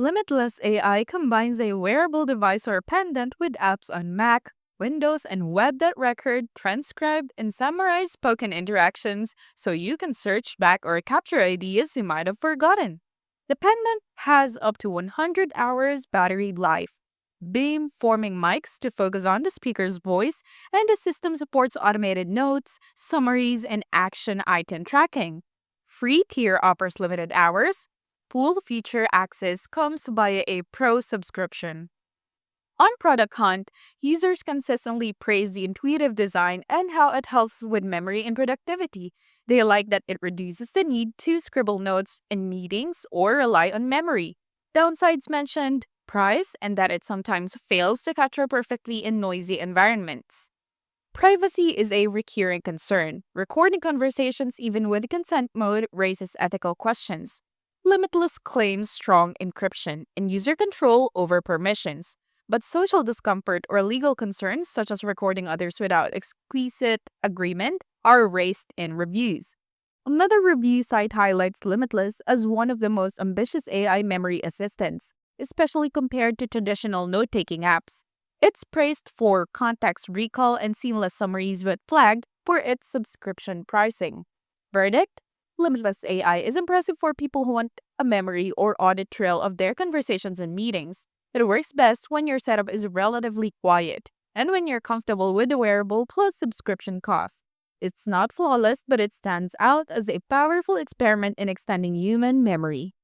Limitless AI combines a wearable device or pendant with apps on Mac, Windows, and web that record, transcribe, and summarize spoken interactions so you can search back or capture ideas you might have forgotten. The pendant has up to 100 hours battery life, beam forming mics to focus on the speaker's voice, and the system supports automated notes, summaries, and action item tracking. Free tier offers limited hours. Full feature access comes via a pro subscription. On Product Hunt, users consistently praise the intuitive design and how it helps with memory and productivity. They like that it reduces the need to scribble notes in meetings or rely on memory. Downsides mentioned price and that it sometimes fails to capture perfectly in noisy environments. Privacy is a recurring concern. Recording conversations, even with consent mode, raises ethical questions. Limitless claims strong encryption and user control over permissions, but social discomfort or legal concerns, such as recording others without explicit agreement, are raised in reviews. Another review site highlights Limitless as one of the most ambitious AI memory assistants, especially compared to traditional note taking apps. It's praised for context recall and seamless summaries, but flagged for its subscription pricing. Verdict: Limitless AI is impressive for people who want a memory or audit trail of their conversations and meetings. It works best when your setup is relatively quiet and when you're comfortable with the wearable plus subscription costs. It's not flawless, but it stands out as a powerful experiment in extending human memory.